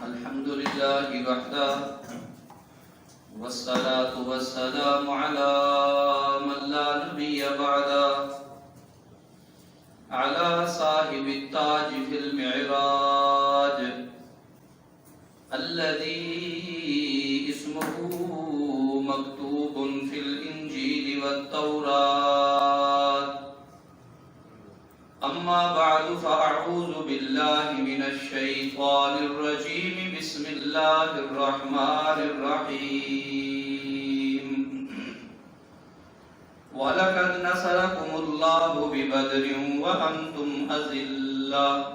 الحمد لله وحده والصلاة والسلام على من لا نبي بعده على صاحب التاج في المعراج الذي اسمه مكتوب في الإنجيل والتوراة أما بعد فأعوذ بالله من الشيطان الرجيم بسم الله الرحمن الرحيم ولقد نصركم الله ببدر وأنتم أذلة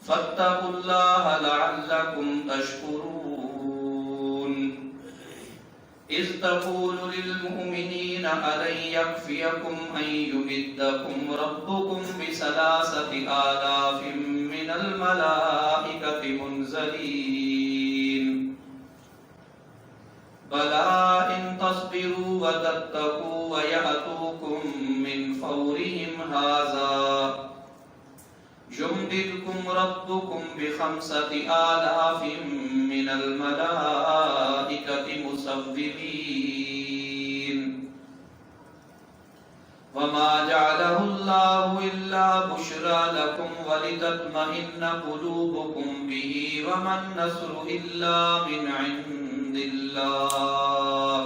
فاتقوا الله لعلكم تشكرون إذ تقول للمؤمنين ألن يكفيكم أن يمدكم ربكم ب3,000 من الملائكة منزلين بلى إن تصبروا وتتقوا ويأتوكم من فورهم هذا يمددكم ربكم ب5,000 من الملائكة مسومين وما جعله الله إلا بشرى لكم ولتطمئن قلوبكم به وما النصر إلا من عند الله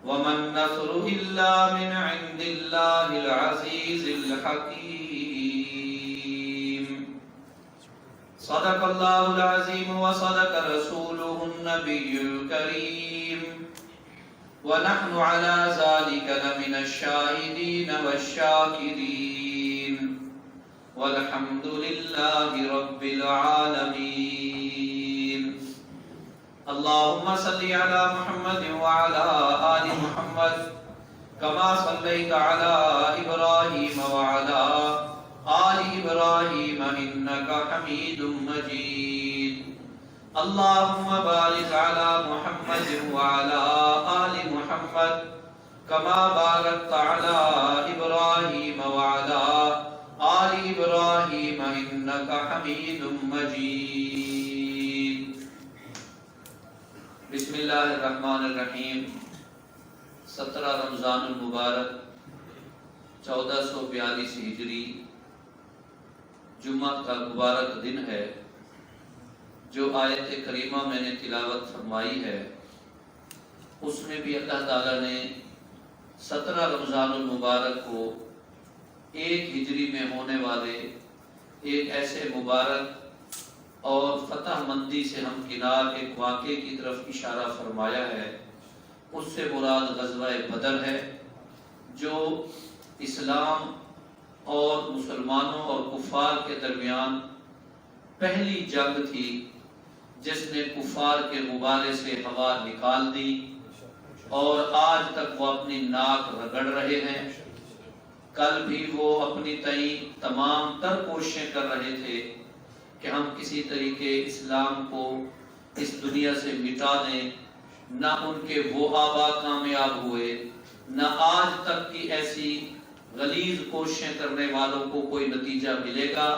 وما النصر إلا من عند الله العزيز الحكيم صدق الله العظيم وصدق رسوله النبي الكريم ونحن على ذلك لمن الشاهدين والشاكرين والحمد لله رب العالمين اللهم صل على محمد وعلى آل محمد كما صليت على إبراهيم وعلى آل إبراهيم إنك حميد مجيد اللهم بارك على محمد وعلى آل محمد كما باركت على إبراهيم وعلى آل إبراهيم إنك حميد مجيد بسم اللہ الرحمن الرحیم 17 رمضان المبارک 1442 ہجری جمعہ کا مبارک دن ہے. جو آیت کریمہ میں نے تلاوت فرمائی ہے اس میں بھی اللہ تعالیٰ نے 17 رمضان المبارک کو ایک ہجری میں ہونے والے ایک ایسے مبارک اور فتح مندی سے ہمکنار ایک واقعے کی طرف اشارہ فرمایا ہے. اس سے مراد غزوہ بدر ہے جو اسلام اور مسلمانوں اور کفار کے درمیان پہلی جنگ تھی جس نے کفار کے مبارے سے ہوا نکال دی اور آج تک وہ اپنی ناک رگڑ رہے ہیں. کل بھی وہ اپنی تمام تر کوششیں کر رہے تھے کہ ہم کسی طریقے اسلام کو اس دنیا سے مٹا دیں. نہ ان کے وہ آبا کامیاب ہوئے نہ آج تک کی ایسی غلیظ کوششیں کرنے والوں کو کوئی نتیجہ ملے گا.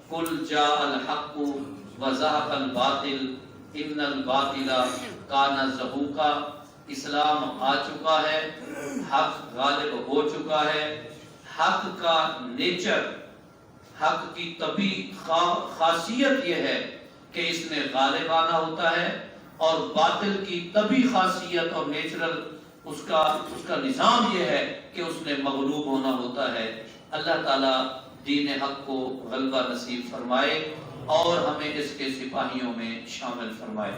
قل جاء الحق وزهق الباطل ان الباطل کان زہوقا. اسلام آ چکا ہے, حق غالب ہو چکا ہے. حق کا نیچر, حق کی طبی خاصیت یہ ہے کہ اس نے غالب آنا ہوتا ہے اور باطل کی طبی خاصیت اور نیچرل اس کا نظام یہ ہے کہ اس نے مغلوب ہونا ہوتا ہے. اللہ تعالیٰ دین حق کو غلبہ نصیب فرمائے اور ہمیں اس کے سپاہیوں میں شامل فرمائے.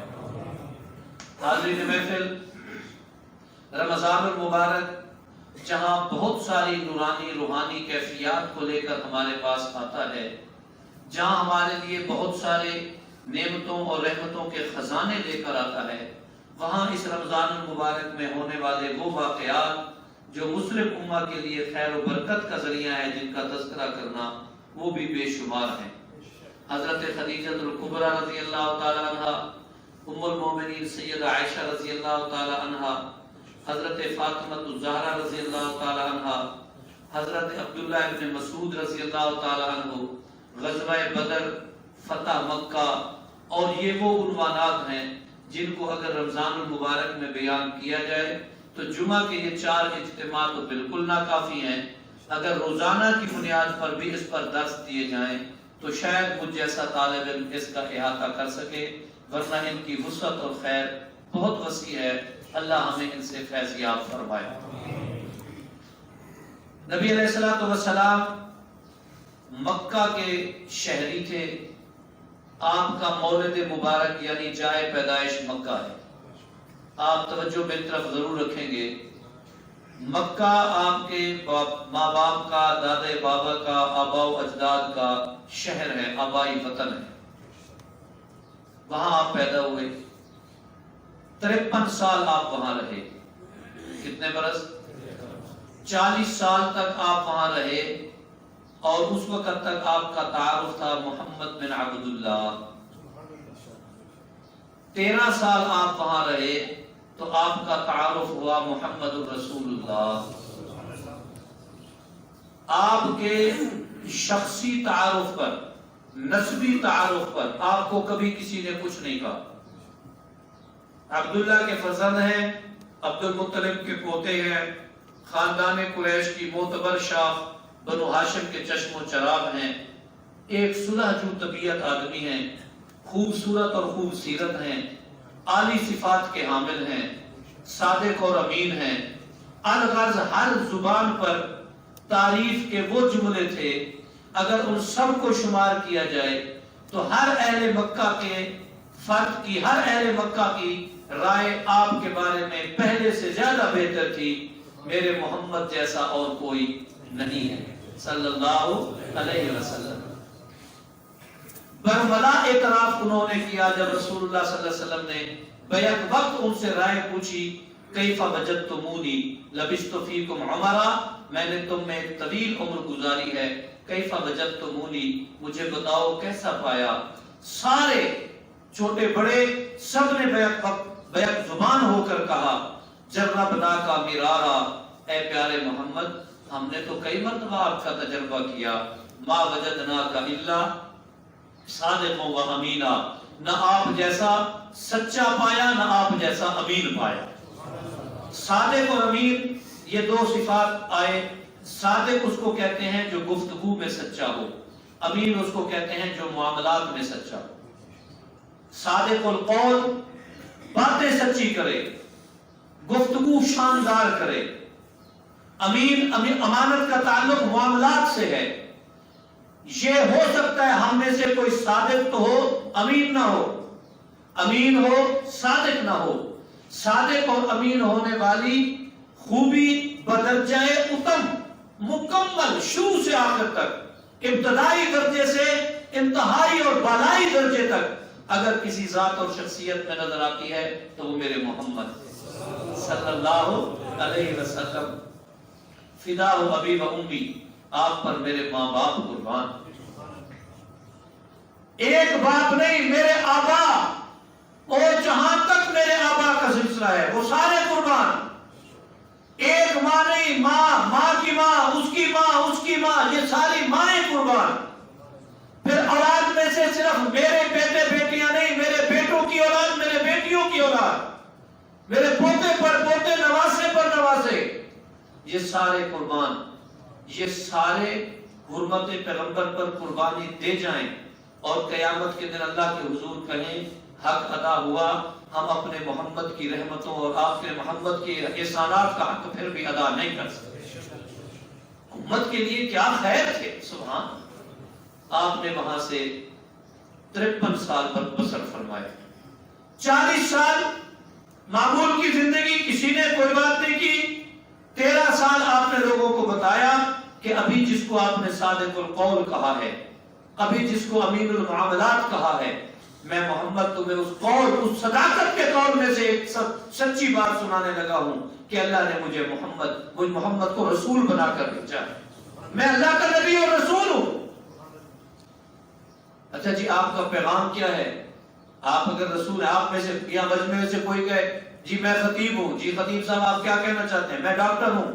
حاضرین محفل, رمضان المبارک جہاں بہت ساری نورانی روحانی کیفیات کو لے کر ہمارے پاس آتا ہے, جہاں ہمارے لیے بہت سارے نعمتوں اور رحمتوں کے خزانے لے کر آتا ہے, وہاں اس رمضان المبارک میں ہونے والے وہ واقعات جو مسلم امہ کے لیے خیر و برکت کا ذریعہ ہے جن کا تذکرہ کرنا وہ بھی بے شمار ہیں. حضرت خدیجہ الکبریٰ رضی اللہ تعالی عنہ, ام المومنین سیدہ عائشہ رضی اللہ تعالی عنہ, حضرت فاطمہ الزہرا رضی اللہ تعالی عنہ, حضرت عبداللہ ابن مسعود رضی اللہ تعالی عنہ, غزوہ بدر فتح مکہ، اور یہ وہ عنوانات ہیں جن کو اگر رمضان المبارک میں بیان کیا جائے تو جمعہ کے یہ 4 اجتماع تو بالکل ناکافی ہیں، اگر روزانہ کی بنیاد پر بھی اس پر درس دیے جائیں تو شاید مجھ جیسا طالب علم اس کا احاطہ کر سکے، ورنہ ان کی وسعت اور خیر بہت وسیع ہے۔ اللہ ہمیں ان سے فیض یاب فرمائے۔ نبی علیہ الصلوۃ والسلام مکہ کے شہری تھے، آپ کا مولد مبارک یعنی جائے پیدائش مکہ ہے۔ آپ توجہ میری طرف ضرور رکھیں گے، مکہ آپ کے ماں باپ کا، دادے بابا کا، آبا و اجداد کا شہر ہے، آبائی وطن ہے، وہاں آپ پیدا ہوئے، 53 سال آپ وہاں رہے۔ کتنے برس؟ 40 سال تک آپ وہاں رہے، اور اس وقت تک آپ کا تعارف تھا محمد بن عبداللہ۔ 13 سال آپ وہاں رہے تو آپ کا تعارف ہوا محمد الرسول اللہ۔ آپ کے شخصی تعارف پر، نسبی تعارف پر آپ کو کبھی کسی نے کچھ نہیں کہا۔ عبداللہ کے فرزند ہیں، عبد المطلب کے پوتے ہیں، خاندان قریش کی معتبر شاخ بنو ہاشم کے چشم و چراغ ہیں، ایک صلح جو طبیعت آدمی ہیں، خوبصورت اور خوب سیرت ہیں، عالی صفات کے حامل ہیں، صادق اور امین ہیں۔ الغرض ہر زبان پر تعریف کے وہ جملے تھے، اگر ان سب کو شمار کیا جائے تو ہر اہل مکہ کے فرد کی، ہر اہل مکہ کی رائے آپ کے بارے میں پہلے سے زیادہ بہتر تھی۔ میرے محمد جیسا اور کوئی نہیں ہے صلی اللہ علیہ وسلم۔ برملا اعتراف انہوں نے کیا جب رسول اللہ صلی اللہ علیہ وسلم نے بیک وقت ان سے رائے پوچھی، کیف وجدتمونی لبثت فیکم عمرا، میں نے تم میں ایک طویل عمر گزاری ہے، کیف وجدتمونی، مجھے بتاؤ کیسا پایا۔ سارے چھوٹے بڑے سب نے بیک زبان ہو کر کہا، جربنا کا مرارا، اے پیارے محمد ہم نے تو کئی مرتبہ آپ کا تجربہ کیا، ما وجدنا کا الا صادقا و امینا، نہ آپ جیسا سچا پایا نہ آپ جیسا امین پایا۔ صادق اور امین یہ دو صفات آئے۔ صادق اس کو کہتے ہیں جو گفتگو میں سچا ہو، امین اس کو کہتے ہیں جو معاملات میں سچا ہو۔ صادق القول باتیں سچی کرے، گفتگو شاندار کرے۔ امین امانت کا تعلق معاملات سے ہے۔ یہ ہو سکتا ہے ہم میں سے کوئی صادق تو ہو امین نہ ہو، امین ہو صادق نہ ہو۔ صادق اور امین ہونے والی خوبی بدرجہ اتم، مکمل شروع سے آخر تک، ابتدائی درجے سے انتہائی اور بالائی درجے تک اگر کسی ذات اور شخصیت میں نظر آتی ہے تو وہ میرے محمد صلی اللہ علیہ وسلم۔ فدا ہو ابی و امی، آپ پر میرے ماں باپ قربان۔ ایک باپ نہیں، میرے آبا، اور جہاں تک میرے آبا کا سلسلہ ہے وہ سارے قربان۔ ایک ماں نہیں، ماں، ماں کی ماں، اس کی ماں، اس کی ماں، یہ ساری مائیں قربان۔ پھر اولاد میں سے صرف میرے بیٹے بیٹیاں نہیں، میرے بیٹوں کی اولاد، میرے بیٹیوں کی اولاد، میرے پوتے پر پوتے، نواسے پر نواسے، یہ سارے قربان۔ یہ سارے حرمت پیغمبر پر قربانی دے جائیں اور قیامت کے دن اللہ کے حضور کہیں حق ادا ہوا، ہم اپنے محمد کی رحمتوں اور آپ کے محمد کے احسانات کا حق پھر بھی ادا نہیں کر سکتے۔ امت کے لیے کیا خیر تھے، سبحان۔ آپ نے وہاں سے 53 سال پر بسر فرمائے۔ 40 سال معمول کی زندگی، کسی نے کوئی بات نہیں کی۔ 13 سال آپ نے لوگوں کو بتایا کہ ابھی جس کو آپ نے صادق القول کہا ہے، ابھی جس کو امین المعاملات کہا ہے، میں محمد تمہیں اس قول، اس صداقت کے قول میں سے ایک سچی بات سنانے لگا ہوں کہ اللہ نے مجھ محمد کو رسول بنا کر بھیجا ہے، میں اللہ کا نبی اور رسول ہوں۔ اچھا جی، آپ کا پیغام کیا ہے؟ آپ اگر رسول، آپ میں سے یا مجمع میں سے کوئی کہے جی میں خطیب ہوں، جی خطیب صاحب آپ کیا کہنا چاہتے ہیں؟ میں ڈاکٹر ہوں۔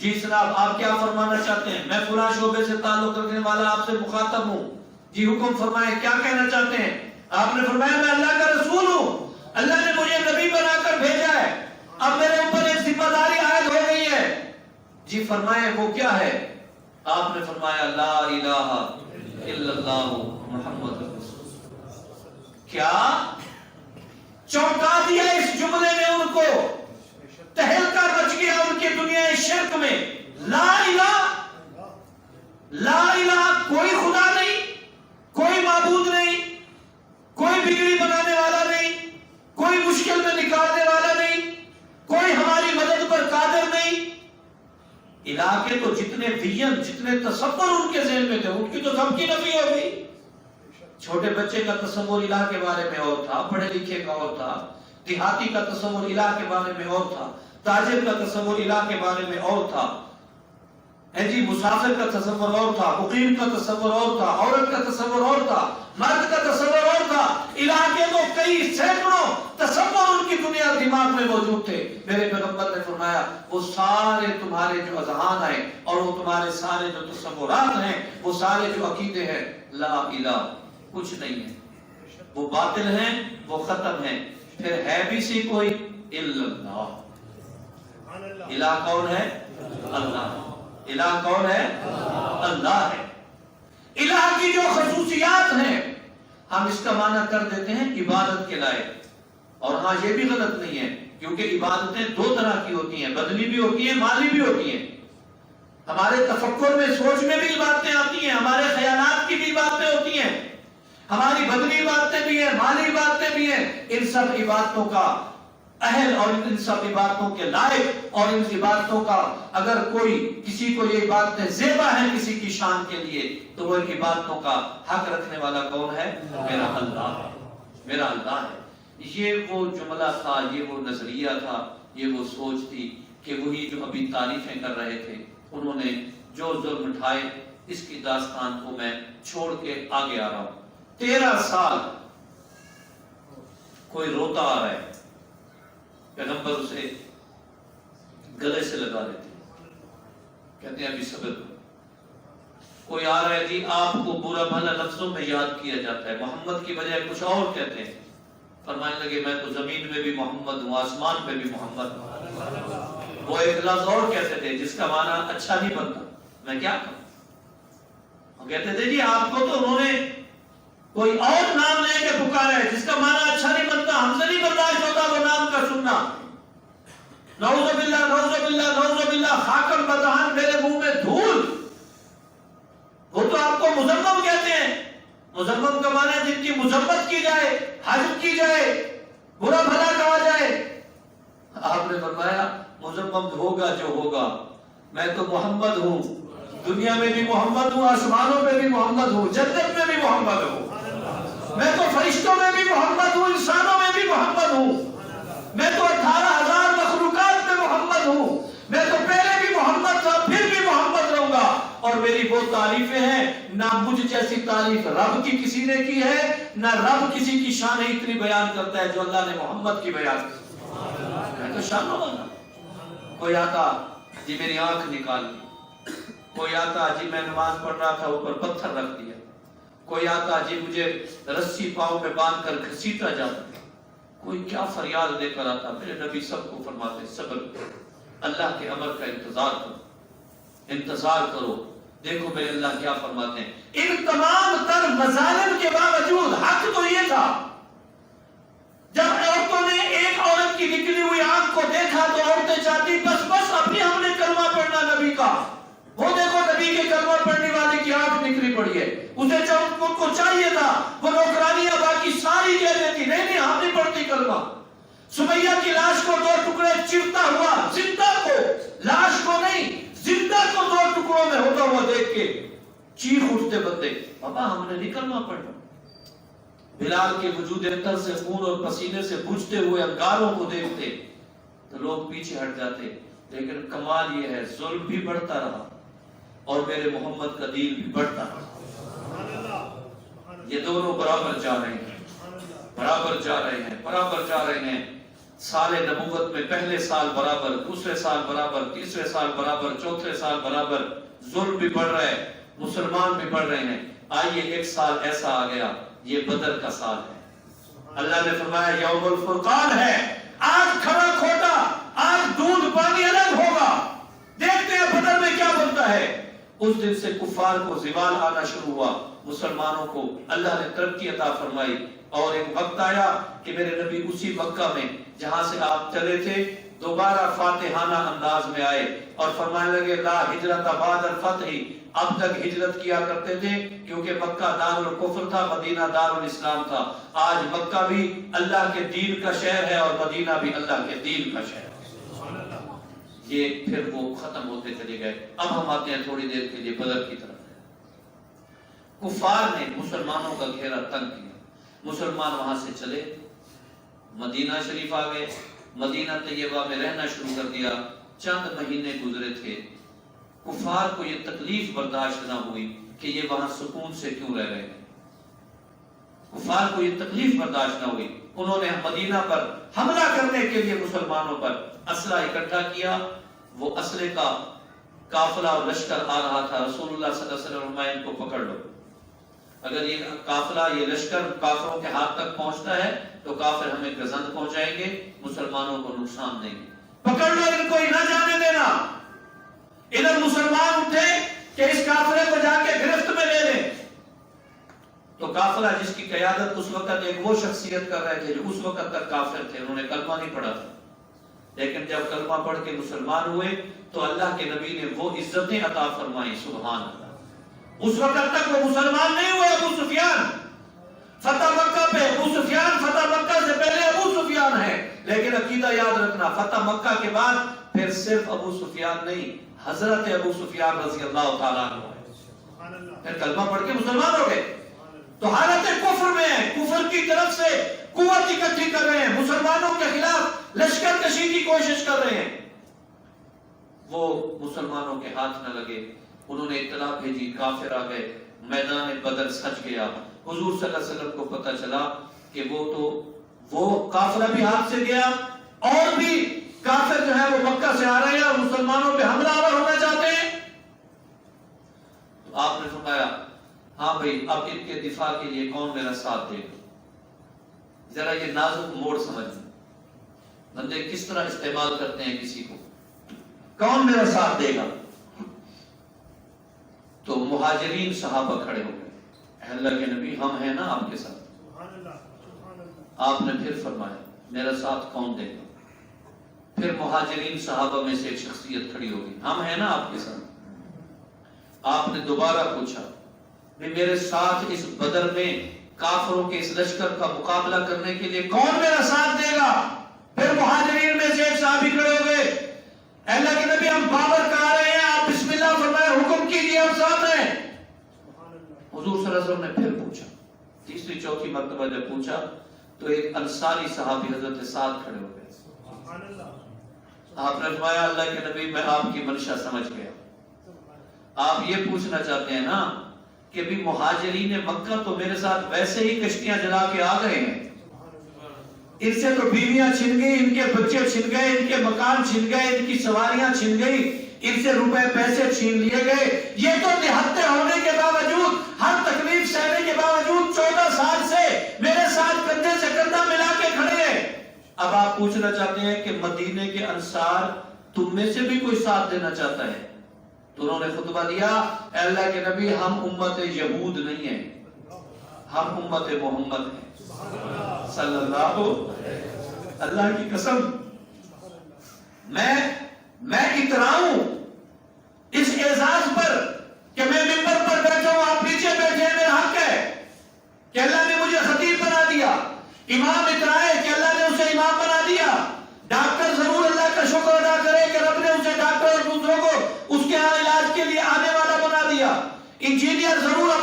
جی جناب آپ کیا فرمانا چاہتے ہیں؟ میں فلاں شعبے سے تعلق رکھنے والا آپ سے مخاطب ہوں۔ جی حکم فرمائے، کیا کہنا چاہتے ہیں؟ آپ نے فرمایا میں اللہ کا رسول ہوں، اللہ نے مجھے نبی بنا کر بھیجا ہے، اب میرے اوپر ایک ذمہ داری عائد ہو گئی ہے۔ جی فرمائے وہ کیا ہے؟ آپ نے فرمایا لا الہ الا اللہ محمد رسول اللہ۔ کیا چونکا دیا اس جملے نے ان کو، تہلکا مچ گیا ان کی دنیا شرک میں۔ لا الہ، لا الہ، کوئی خدا نہیں، کوئی معبود نہیں، کوئی بگڑی بنانے والا نہیں، کوئی مشکل میں نکالنے والا نہیں، کوئی ہماری مدد پر قادر نہیں۔ الہ کے تو جتنے ویژن، جتنے تصور ان کے ذہن میں تھے، ان کی تو سب کی نفی ہو گئی۔ چھوٹے بچے کا تصور الہ کے بارے میں اور تھا، پڑھے لکھے کا اور تھا، دیہاتی کا تصور الہ کے بارے میں اور تھا، تاجر کا تصور الہ کے بارے میں اور تھا، جی مسافر کا تصور اور تھا، مقیم کا تصور اور تھا، عورت کا تصور اور تھا، مرد کا تصور اور تھا۔ الہ کے تو کئی سینکڑوں تصور ان کی دنیا دماغ میں موجود تھے۔ میرے پیغمبر نے فرمایا وہ سارے تمہارے جو اذہان ہیں اور وہ تمہارے سارے جو تصورات ہیں، وہ سارے جو عقیدے ہیں، لا الہ، کچھ نہیں ہے، وہ باطل ہیں، وہ ختم ہیں۔ پھر ہے بھی سی کوئی الا اللہ۔ الہ کون ہے؟ اللہ۔ الہ کون ہے؟ اللہ ہے۔ الہ کی جو خصوصیات ہیں ہم اس کا معنی کر دیتے ہیں عبادت کے لائق، اور ہاں یہ بھی غلط نہیں ہے، کیونکہ عبادتیں دو طرح کی ہوتی ہیں، بدنی بھی ہوتی ہیں، مالی بھی ہوتی ہیں۔ ہمارے تفکر میں، سوچ میں بھی عبادتیں آتی ہیں، ہمارے خیالات کی بھی عبادتیں ہوتی ہیں، ہماری بدنی عبادتیں بھی ہیں، مالی عبادتیں بھی ہیں۔ ان سب عبادتوں کا اہل اور ان سب عبادتوں کے لائق، اور ان عبادتوں کا اگر کوئی کسی کو یہ عبادتیں زیبا ہیں کسی کی شان کے لیے، تو وہ ان عبادتوں کا حق رکھنے والا کون ہے؟ میرا اللہ ہے، میرا اللہ ہے۔ یہ وہ جملہ تھا، یہ وہ نظریہ تھا، یہ وہ سوچ تھی کہ وہی جو ابھی تعریفیں کر رہے تھے انہوں نے جو ظلم اٹھائے، اس کی داستان کو میں چھوڑ کے آگے آ رہا ہوں۔ 13 سال کوئی روتا آ رہا ہے، پیغمبر اسے گلے سے لگا لیتے کہتے ہیں ابھی صبر کرو۔ کوئی آ رہا ہے جی آپ کو برا بھلا لفظوں میں یاد کیا جاتا ہے، محمد کی بجائے کچھ اور کہتے ہیں۔ فرمانے لگے میں تو زمین میں بھی محمد ہوں، آسمان پہ بھی محمد ہوں۔ وہ ایک لفظ اور کہتے تھے جس کا معنی اچھا نہیں بنتا، میں کیا کروں؟ وہ کہتے تھے جی آپ کو تو انہوں نے کوئی اور نام لے کے پکارا ہے جس کا معنی اچھا نہیں بنتا، ہم سے نہیں برداشت ہوتا وہ نام کا سننا۔ نعوذ باللہ، نعوذ باللہ، نعوذ باللہ، خاکم بدہن، میرے منہ میں دھول۔ وہ تو آپ کو مذمم کہتے ہیں، مذمم کا معنی ہے جن کی مذمت کی جائے، حجب کی جائے، برا بھلا کہا جائے۔ آپ نے فرمایا مذمم ہوگا جو ہوگا، میں تو محمد ہوں، دنیا میں بھی محمد ہوں، آسمانوں میں بھی محمد ہوں، جنت میں بھی محمد ہوں، میں تو فرشتوں میں بھی محمد ہوں، انسانوں میں بھی محمد ہوں، میں تو 18,000 مخلوقات میں محمد ہوں، میں تو پہلے بھی محمد تھا پھر بھی محمد رہوں گا۔ اور میری وہ تعریفیں ہیں، نہ مجھ جیسی تعریف رب کی کسی نے کی ہے، نہ رب کسی کی شان اتنی بیان کرتا ہے جو اللہ نے محمد کی بیان کی۔ میں تو شانوں والا۔ کوئی آتا جی میری آنکھ نکال لی، کوئی آتا جی میں نماز پڑھ رہا تھا اوپر پتھر رکھ دیا، کوئی آتا جی مجھے رسی پاؤں میں باندھ کر گھسیٹا جاتا، کوئی کیا فریاد لے کر آتا۔ میرے نبی سب کو فرماتے صبر کرو، اللہ کے امر کا انتظار کرو، انتظار کرو۔ دیکھو میرے اللہ کیا فرماتے ہیں، ان تمام تر مظالم کے باوجود حق تو یہ تھا، جب عورتوں نے ایک عورت کی نکلی ہوئی آنکھ کو دیکھا تو عورتیں چاہتی بس ابھی ہم نے کلمہ پڑھنا نبی کا۔ وہ دیکھو نبی کے کلمہ پڑھنے والے کی آنکھ نکلی پڑی ہے، اسے جب ان کو چاہیے تھا وہ نوکرانیاں باقی ساری کہہ دیتی نہیں ہم نہیں پڑھتی کلمہ۔ سمیہ کی لاش کو 2 ٹکڑے چرتا ہوا، زندہ کو، لاش کو نہیں، زندہ کو 2 ٹکڑوں میں ہوتا ہوا دیکھ کے چیخ اٹھتے بندے، بابا ہم نے نہیں کلمہ پڑھنا۔ بلال کے وجود اندر سے خون اور پسینے سے بجھتے ہوئے انگاروں کو دیکھتے تو لوگ پیچھے ہٹ جاتے، لیکن کمال یہ ہے ظلم بھی بڑھتا رہا اور میرے محمد کا دین بھی بڑھتا رہا۔ یہ دونوں برابر جا رہے ہیں، برابر جا رہے ہیں، برابر جا رہے ہیں۔ سال نبوت میں پہلے سال برابر، دوسرے سال برابر، تیسرے سال برابر، چوتھے سال برابر، ظلم بھی بڑھ رہا ہے، مسلمان بھی بڑھ رہے ہیں۔ آئیے ایک سال ایسا آ گیا، یہ بدر کا سال ہے۔ اللہ نے فرمایا یوم الفرقان ہے، آج کھڑا کھوٹا، آج دودھ پانی الگ ہوگا، دیکھتے ہیں بدر میں کیا بنتا ہے۔ اس دن سے کفار کو زوال آنا شروع ہوا، مسلمانوں کو اللہ نے ترقی عطا فرمائی، اور ایک وقت آیا کہ میرے نبی اسی مکہ میں جہاں سے آپ چلے تھے دوبارہ فاتحانہ انداز میں آئے اور فرمانے لگے لا ہجرت بعد الفتح، اب تک ہجرت کیا کرتے تھے کیونکہ مکہ دار الکفر تھا، مدینہ دار الاسلام تھا۔ آج مکہ بھی اللہ کے دین کا شہر ہے اور مدینہ بھی اللہ کے دین کا شہر ہے۔ یہ پھر وہ ختم ہوتے چلے گئے۔ اب ہم آتے ہیں تھوڑی دیر کے لیے بدر کی طرف۔ کفار نے مسلمانوں کا گھیرا تنگ کیا، مسلمان وہاں سے چلے، مدینہ شریف آ گئے، مدینہ طیبہ میں رہنا شروع کر دیا۔ چند مہینے گزرے تھے، کفار کو یہ تکلیف برداشت نہ ہوئی کہ یہ وہاں سکون سے کیوں رہ رہے ہیں۔ کفار کو یہ تکلیف برداشت نہ ہوئی، انہوں نے مدینہ پر حملہ کرنے کے لیے مسلمانوں پر اسلحہ اکٹھا کیا۔ وہ اسلحے کا قافلہ اور لشکر آ رہا تھا۔ رسول اللہ صلی اللہ علیہ وسلم فرمایا ان کو پکڑ لو، اگر یہ قافلہ یہ لشکر کافروں کے ہاتھ تک پہنچتا ہے تو کافر ہمیں گزند پہنچائیں گے، مسلمانوں کو نقصان دیں گے، پکڑ لو ان کو، نہ جانے دینا۔ ادھر مسلمان اٹھے کہ اس قافلے کو جا کے گرفت میں لے لیں، تو قافلہ جس کی قیادت اس وقت ایک وہ شخصیت کر رہے تھے جو اس وقت تک کافر تھے، انہوں نے کلمہ نہیں پڑھا تھا، لیکن جب کلمہ پڑھ کے مسلمان ہوئے تو اللہ کے نبی نے وہ عزتیں عطا فرمائی، سبحان اللہ۔ اس وقت تک وہ مسلمان نہیں ہوئے۔ ابو سفیان فتح مکہ پہ، ابو سفیان فتح مکہ سے پہلے ابو سفیان ہے، لیکن عقیدہ یاد رکھنا فتح مکہ کے بعد پھر صرف ابو سفیان نہیں، حضرت ابو سفیان رضی اللہ تعالیٰ عنہ پھر کلمہ پڑھ کے مسلمان ہو گئے۔ تو حالت کفر میں ہے، کفر کی طرف سے قوت اکٹھی کر رہے ہیں، مسلمانوں کے خلاف لشکر کشی کی کوشش کر رہے ہیں۔ وہ مسلمانوں کے ہاتھ نہ لگے، انہوں نے اطلاع بھیجی، کافر آ گئے، میدان بدر سج گیا۔ حضور صلی اللہ علیہ وسلم کو پتہ چلا کہ وہ قافلہ بھی ہاتھ سے گیا، اور بھی کافر جو ہے وہ مکہ سے آ رہے ہیں اور مسلمانوں پہ حملہ آور ہونا چاہتے ہیں۔ تو آپ نے فرمایا ہاں بھائی، اب ان کے دفاع کے لیے کون میرا ساتھ دے گا؟ ذرا یہ نازک موڑ سمجھیں، بندے کس طرح استعمال کرتے ہیں کسی کو، کون میرا ساتھ دے گا؟ تو مہاجرین صحابہ کھڑے ہو گئے، اے اللہ کے نبی ہم ہیں نا آپ کے ساتھ۔ آپ نے پھر فرمایا میرا ساتھ کون دے گا؟ پھر مہاجرین صحابہ میں سے ایک شخصیت کھڑی ہو گئی، ہم ہیں نا آپ کے ساتھ۔ آپ نے دوبارہ پوچھا کہ میرے ساتھ اس بدر میں کافروں کے اس لشکر کا مقابلہ کرنے کے لیے کون میرا ساتھ دے گا؟ پھر مہاجرین میں سے ایک صحابی کھڑے ہو گئے، اے اللہ کے نبی ہم بابر کا آ رہے ہیں، آپ بسم اللہ فرمائے، حکم کیجیے، ہم ساتھ ہیں۔ حضور صلی اللہ علیہ وسلم نے پھر پوچھا، تیسری چوتھی مرتبہ جب پوچھا تو ایک انصاری صحابی حضرت سعد کھڑے ہو گئے۔ آپ نے فرمایا اللہ کے نبی میں آپ کی منشا سمجھ گیا، آپ یہ پوچھنا چاہتے ہیں نا کہ بھی مہاجرین مکہ تو میرے ساتھ ویسے ہی کشتیاں جلا کے آ گئے ہیں، ان سے تو بیویاں چھن گئی، ان کے بچے چھن گئے، ان کے مکان چھن گئے، ان کی سواریاں چھن گئی، ان سے روپے پیسے چھین لیے گئے، یہ تو نہتے ہونے کے باوجود، ہر تکلیف سہنے کے باوجود 14 سال سے میرے ساتھ کندھے سے کندھا ملا کے کھڑے ہیں۔ اب آپ پوچھنا چاہتے ہیں کہ مدینے کے انصار تم میں سے بھی کوئی ساتھ دینا چاہتا ہے؟ تو انہوں نے خطبہ دیا، اے اللہ کے نبی ہم امت یہود نہیں ہیں، ہم امت محمد ہیں صلی اللہ کی قسم، میں اتراؤں اس اعزاز پر کہ میں ممبر پر بیٹھا ہوں، آپ پیچھے بیٹھے ہیں، میرا حق ہے کہ اللہ نے مجھے خطیب بنا دیا، امام اترائے کہ اللہ نے اسے امام بنا دیا، ڈاکٹر ضرور اللہ کا شکر ادا کرے کہ رب نے اسے ڈاکٹر اور دوسروں کو اس کے ہاں علاج کے لیے آنے والا بنا دیا، انجینئر ضرور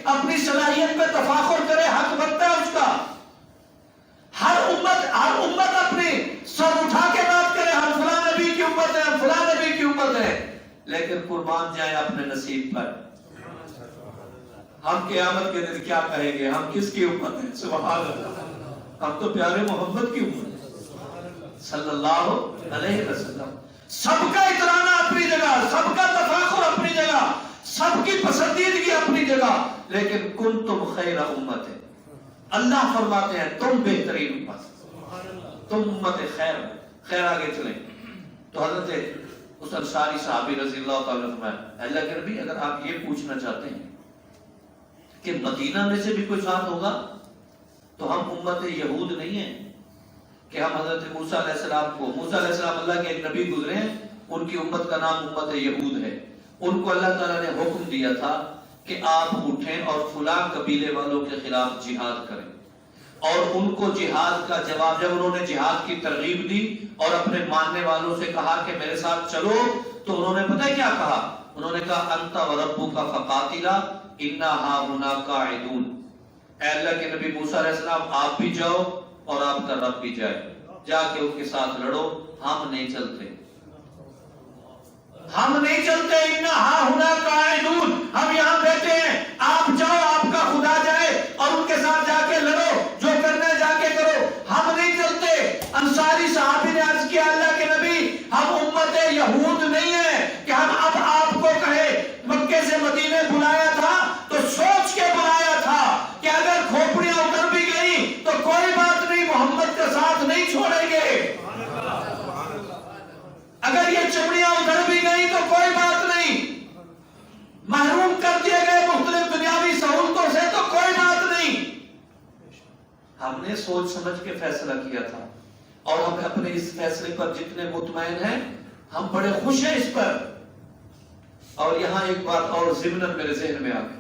اپنی صلاحیت پہ تفاخر کرے، حق بنتا ہے اس کا، ہر امت اپنے سر اٹھا کے بات کرے ہم فلاں نبی کی امت ہے، ہم فلاں نبی کی امت ہے، لیکن قربان جائیں اپنے نصیب پر، ہم قیامت کے دن کیا کہیں گے، ہم کس کی امت ہیں؟ سبحان اللہ، ہم تو پیارے محمد کی امت صلی اللہ علیہ وسلم۔ سب کا اترانا اپنی جگہ، سب کا تفاخر اپنی جگہ، سب کی پسندیدگی اپنی جگہ، لیکن کنتم خیر امت ہے، اللہ فرماتے ہیں تم بہترین امت، تم امت خیر آگے چلیں۔ تو حضرت اس انصاری صحابی رضی اللہ تعالیٰ عنہ فرمایا اللہ کے نبی اگر آپ یہ پوچھنا چاہتے ہیں کہ مدینہ میں سے بھی کوئی ساتھ ہوگا تو ہم امت یہود نہیں ہیں کہ ہم حضرت موسیٰ علیہ السلام کو، موسیٰ علیہ السلام اللہ کے ایک نبی گزرے ہیں، ان کی امت کا نام امت یہود ہے، ان کو اللہ تعالیٰ نے حکم دیا تھا کہ آپ اٹھیں اور فلاں قبیلے والوں کے خلاف جہاد کریں، اور ان کو جہاد کا جواب، جب انہوں نے جہاد کی ترغیب دی اور اپنے ماننے والوں سے کہا کہ میرے ساتھ چلو، تو انہوں نے پتہ کیا کہا؟ انہوں نے کہا انت وربک فقاتلا انا ہاہنا قاعدون، اے اللہ کے نبی موسیٰ علیہ السلام آپ بھی جاؤ اور آپ کا رب بھی جائے، جا کے ان کے ساتھ لڑو، ہم نہیں چلتے، ہم نہیں چلتے، انا ہاہنا قاعدون، ہم یہاں بیٹھے ہیں، آپ جاؤ، آپ کا خدا جائے اور ان کے ساتھ جا کے لڑو، جو کرنا ہے جا کے کرو، ہم نہیں چلتے۔ انصاری صحابی نے عرض کیا اللہ کے نبی ہم امت یہود نہیں ہیں کہ ہم اب آپ کو کہے، مکے سے مدینے بلایا تھا تو سوچ کے بلایا تھا کہ اگر کھوپڑیاں اتر بھی گئی تو کوئی بات نہیں، محمد کا ساتھ نہیں چھوڑیں گے، اگر یہ چمڑیاں ادھر بھی گئی تو کوئی بات نہیں، محروم کر دیے گئے مختلف دنیاوی سہولتوں سے تو کوئی بات نہیں۔ ہم نے سوچ سمجھ کے فیصلہ کیا تھا اور ہم اپنے اس فیصلے پر جتنے مطمئن ہیں، ہم بڑے خوش ہیں اس پر۔ اور یہاں ایک بات اور ضمناً میرے ذہن میں آ گئی،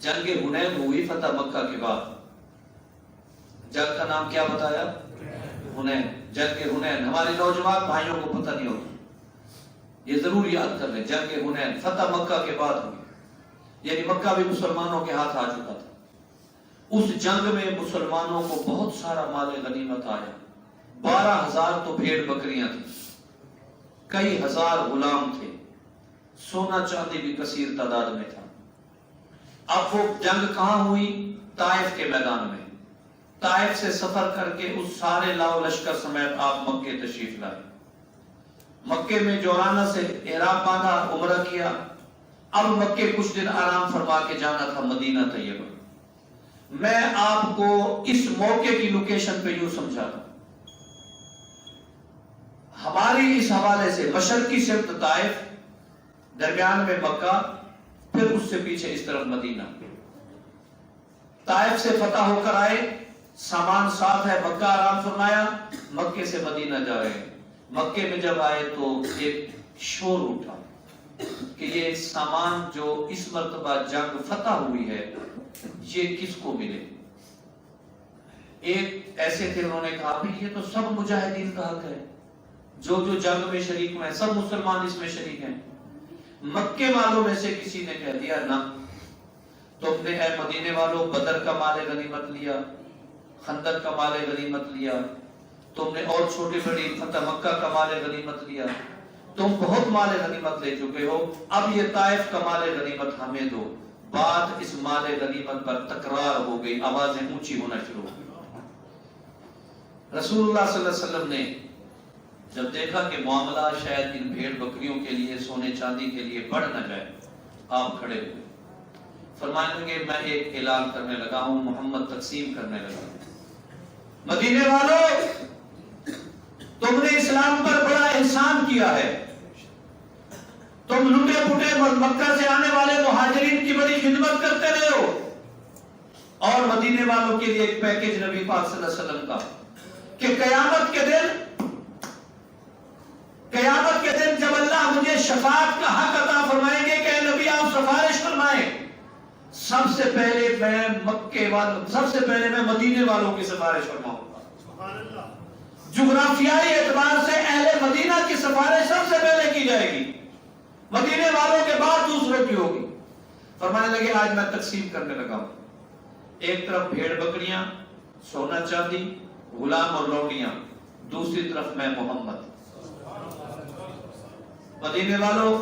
جنگ حنین ہوئی فتح مکہ کے بعد، جنگ کا نام کیا بتایا؟ حنین، جنگ حنین، ہمارے نوجوان بھائیوں کو پتہ نہیں ہوتا، یہ ضرور یاد کر لیں، جنگ حنین فتح مکہ کے بعد ہوئی، یعنی مکہ بھی مسلمانوں کے ہاتھ آ چکا تھا۔ اس جنگ میں مسلمانوں کو بہت سارا مال غنیمت آیا، 12,000 تو بھیڑ بکریاں تھیں، کئی ہزار غلام تھے، سونا چاندی بھی کثیر تعداد میں تھا۔ اب وہ جنگ کہاں ہوئی؟ طائف کے میدان میں۔ طائف سے سفر کر کے اس سارے لاؤ لشکر سمیت آپ مکے تشریف لائے، مکے میں جورانہ سے احرام باندھا، عمرہ کیا، اب مکے کچھ دن آرام فرما کے جانا تھا مدینہ طیبہ۔ میں آپ کو اس موقع کی لوکیشن پہ یوں سمجھاتا ہوں، ہماری اس حوالے سے مشرقی سمت طائف، درمیان میں مکہ، پھر اس سے پیچھے اس طرف مدینہ۔ طائف سے فتح ہو کر آئے، سامان ساتھ ہے، مکہ آرام فرمایا، مکے سے مدینہ جا رہے ہیں۔ مکے میں جب آئے تو ایک شور اٹھا کہ یہ سامان جو اس مرتبہ جنگ فتح ہوئی ہے یہ کس کو ملے؟ ایک ایسے تھے، انہوں نے کہا بھی یہ تو سب مجاہدین کا حق ہے، جو جنگ میں شریک ہوئے ہیں سب مسلمان اس میں شریک ہیں۔ مکے والوں میں سے کسی نے کہہ دیا نہ، تم نے اے مدینے والوں بدر کا مال غنیمت لیا، خندق کا مال غنیمت لیا، تم نے اور چھوٹی بڑی فتح مکہ کا مال غنیمت لیا، تم بہت مال غنیمت لے چکے ہو، اب یہ طائف کا مال غنیمت ہمیں دو۔ بات اس مال غنیمت پر تکرار ہو گئی، آوازیں اونچی ہونا شروع ہو گئی۔ رسول اللہ صلی اللہ علیہ وسلم نے جب دیکھا کہ معاملہ شاید ان بھیڑ بکریوں کے لیے، سونے چاندی کے لیے بڑھ نہ جائے، آپ کھڑے ہوئے، فرمانے لگے میں ایک اعلان کرنے لگا ہوں، محمد تقسیم کرنے لگا ہوں، مدینے والوں تم نے اسلام پر بڑا احسان کیا ہے، تم لوٹے پوٹے مکہ سے آنے والے مہاجرین کی بڑی خدمت کرتے رہے ہو، اور مدینے والوں کے لیے ایک پیکج نبی پاک صلی اللہ علیہ وسلم کا کہ قیامت کے دن جب اللہ مجھے شفاعت کا حق عطا فرمائیں گے کہ نبی آپ سفارش فرمائیں، سب سے پہلے میں مدینے والوں کی سفارش فرماؤں گا۔ جغرافیائی اعتبار سے اہل مدینہ کی سفارش سب سے پہلے کی جائے گی، مدینے والوں کے بعد دوسروں کی ہوگی۔ فرمانے لگے آج میں تقسیم کرنے لگا ہوں، ایک طرف بھیڑ بکریاں، سونا چاندی، غلام اور لوٹیاں، دوسری طرف میں محمد۔ مدینے والوں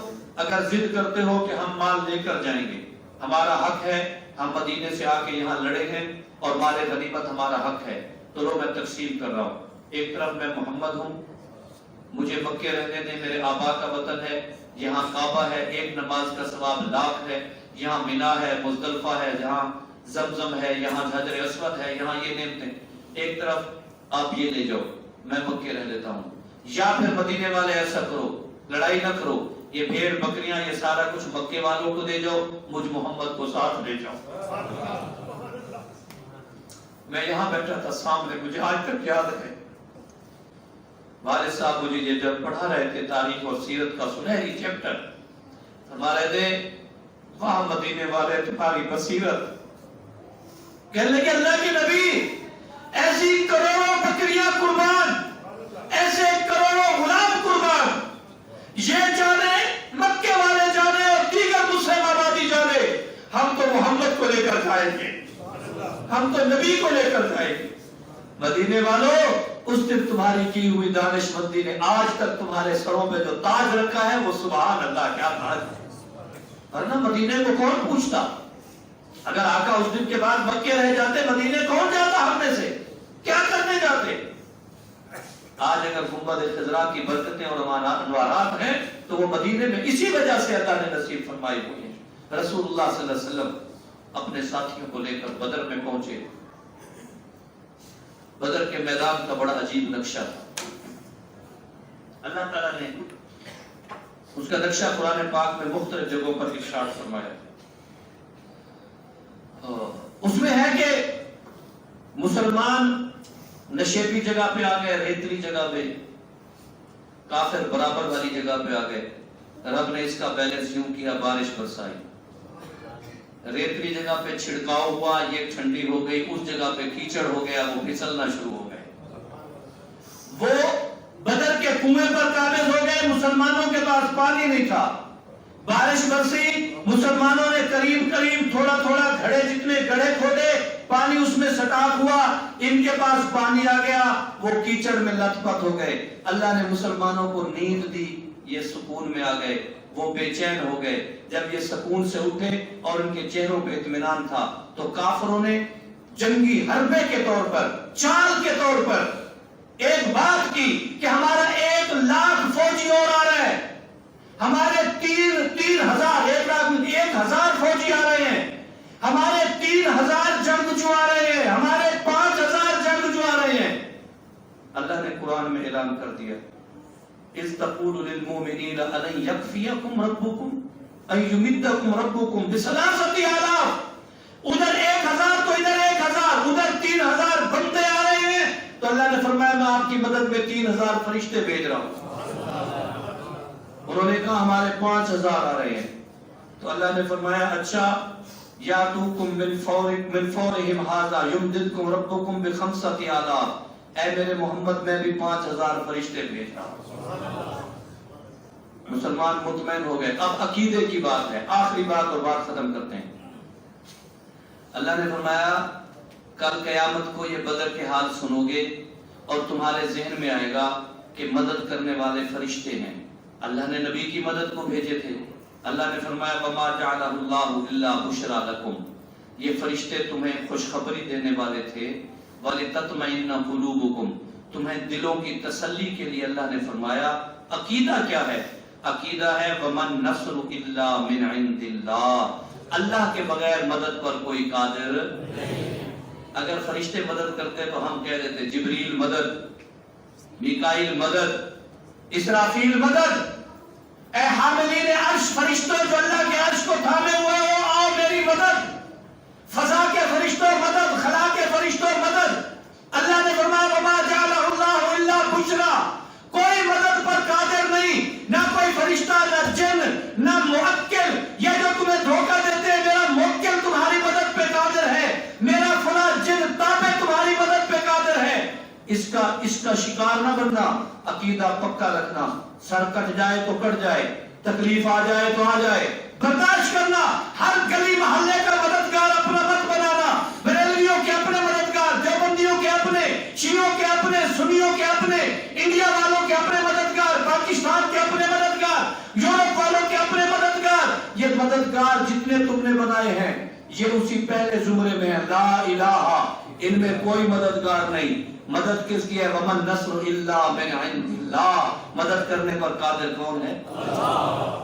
اگر ضد کرتے ہو کہ ہم مال لے کر جائیں گے، ہمارا حق ہے، ہم مدینے سے آ کے یہاں لڑے ہیں اور مال غنیمت ہمارا حق ہے، تو لو میں تقسیم کر رہا ہوں، ایک طرف میں محمد ہوں، مجھے مکے رہنے دیں، میرے آبا کا وطن ہے، یہاں کعبہ ہے، ایک نماز کا ثواب لاکھ ہے، یہاں مینا ہے، مزدلفہ ہے، جہاں زمزم ہے، یہاں حجر اسود ہے، یہاں یہ نعمتیں، ایک طرف آپ یہ لے جاؤ، میں مکے رہ لیتا ہوں. یا پھر مدینے والے ایسا کرو، لڑائی نہ کرو، یہ بھیڑ بکریاں یہ سارا کچھ مکے والوں کو دے جاؤ، مجھ محمد کو ساتھ لے جاؤ. میں یہاں بیٹھا تھا سامنے، مجھے آج تک یاد ہے، والد صاحب مجھے یہ جب پڑھا رہے تھے تاریخ اور سیرت کا سنہری چیپٹر، ہمارے دے وہاں مدینے والے تمہاری بصیرت. کہنے لگے اللہ کے نبی ایسی کروڑوں بکریاں قربان، ایسے کروڑوں غلام قربان، یہ جانے مکے والے جانے اور دیگر مسلم آبادی جانے، ہم تو محمد کو لے کر جائیں گے، ہم تو نبی کو لے کر جائیں گے. مدینے والوں اس دن تمہاری کی ہوئی دانش مندی نے آج تک تمہارے سروں پہ جو تاج رکھا ہے وہ سبحان اللہ کیا تاج ہے. ورنہ مدینے کو کون پوچھتا؟ اگر آقا اس دن کے بعد مکے رہ جاتے مدینے کون جاتا ہم میں سے؟ کیا کرنے جاتے؟ آج اگر گنبد خضرا کی برکتیں اور انوارات ہیں تو وہ مدینے میں اسی وجہ سے اللہ نے نصیب فرمائی ہوئی ہے. رسول اللہ صلی اللہ علیہ وسلم اپنے ساتھیوں کو لے کر بدر میں پہنچے. بدر کے میدان کا بڑا عجیب نقشہ تھا. اللہ تعالیٰ نے اس کا نقشہ قرآن پاک میں مختلف جگہوں پر ارشاد فرمایا. اس میں ہے کہ مسلمان نشیبی جگہ پہ آ گئے، ریتلی جگہ پہ، کافر برابر والی جگہ پہ آ گئے. رب نے اس کا بیلنس یوں کیا، بارش برسائی. ریتلی جگہ پہ چھڑکاؤ ہوا، یہ ٹھنڈی ہو گئی، اس جگہ پہ کیچڑ ہو گیا، وہ پھسلنا شروع ہو گئے. وہ بدر کے کنویں پر قابض ہو گئے، مسلمانوں کے پاس پانی نہیں تھا. بارش برسی، مسلمانوں نے قریب قریب تھوڑا تھوڑا گھڑے جتنے گڑھے کھودے، پانی اس میں سٹاک ہوا، ان کے پاس پانی آ گیا، وہ کیچڑ میں لت پت ہو گئے. اللہ نے مسلمانوں کو نیند دی، یہ سکون میں آ گئے، وہ بے چین ہو گئے. جب یہ سکون سے اٹھے اور ان کے چہروں پہ اطمینان تھا تو کافروں نے جنگی حربے کے طور پر، چال کے طور پر ایک بات کی کہ ہمارا 1,00,000 فوجی اور آ رہا ہے، ہمارے 1,000 فوجی آ رہے ہیں، ہمارے 3,000 جنگجو آ رہے ہیں، ہمارے 5,000 جنگجو آ رہے ہیں. اللہ نے قرآن میں اعلان کر دیا اِذْ تَقُولُ لِلْمُؤْمِنِينَ أَلَنْ يَكْفِيَكُمْ رَبُّكُمْ أَنْ يُمِدَّكُمْ رَبُّكُمْ بِثَلَاثَةِ آلَافٍ. ادھر 1,000 تو ادھر 1,000، ادھر 3,000 بندے آ رہے ہیں تو اللہ نے فرمایا میں آپ کی مدد میں 3,000 فرشتے بھیج رہا ہوں. انہوں نے کہا ہمارے 5,000 آ رہے ہیں تو اللہ نے فرمایا اچھا یاتوکم من فورہم ھذا یمددکم ربکم ب5 آلاف. اے میرے محمد میں بھی 5,000 فرشتے بھیج رہا ہوں. مسلمان مطمئن ہو گئے. اب عقیدے کی بات ہے، آخری بات اور بات ختم کرتے ہیں. اللہ نے فرمایا کل قیامت کو یہ بدر کے حال سنو گے اور تمہارے ذہن میں آئے گا کہ مدد کرنے والے فرشتے ہیں. اللہ نے نبی کی مدد کو بھیجے تھے. اللہ نے فرمایا وما جعلہ اللہ الا بشرا لکم، یہ فرشتے تمہیں خوشخبری دینے والے تھے. وَلِتَطْمَئِنَّ قُلُوبُكُمْ، تمہیں دلوں کی تسلی کے لیے اللہ نے فرمایا. عقیدہ کیا ہے؟ عقیدہ ہے وَمَن نَصْرُ إِلَّا مِنْ عِنْدِ اللَّهِ، اللہ کے بغیر مدد پر کوئی قادر نہیں. اگر فرشتے مدد کرتے تو ہم کہہ دیتے جبریل مدد، میکائیل مدد، اسرافیل مدد. اے حاملین عرش فرشتوں جو اللہ کے عرش کو تھامے ہوئے ہو، آؤ میری مدد. فضا کے فرشتوں مدد، خلا کے فرشتوں مدد. اللہ نے فرمایا وما جعلہ اللہ الا بشرا، کوئی مدد پر قادر نہیں، نہ کوئی فرشتہ، نہ جن، نہ موکل. یہ جو تمہیں دھوکہ دیتے ہیں میرا موکل تمہاری مدد پہ قادر ہے، میرا فلاں جن تابع تمہاری مدد پہ قادر ہے، اس کا شکار نہ بننا. عقیدہ پکا رکھنا. سر کٹ جائے تو کٹ جائے، تکلیف آ جائے تو آ جائے، برداشت کرنا. ہر گلی محلے کا مددگار اپنا مت بنانا. بریلویوں کے اپنے مددگار، دیوبندیوں کے اپنے، شیعوں کے اپنے، سنیوں کے اپنے، انڈیا والوں کے اپنے مددگار، پاکستان کے اپنے مددگار، یورپ والوں کے اپنے مددگار. یہ مددگار جتنے تم نے بنائے ہیں یہ اسی پہلے زمرے میں ہے، لا الہ، ان میں کوئی مددگار نہیں. مدد کس کی ہے؟ وَمَن نَصْرُ إِلَّا مِنْ عِنْدِ اللَّهِ، مدد کرنے پر قادر کون ہے؟ اللہ.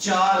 4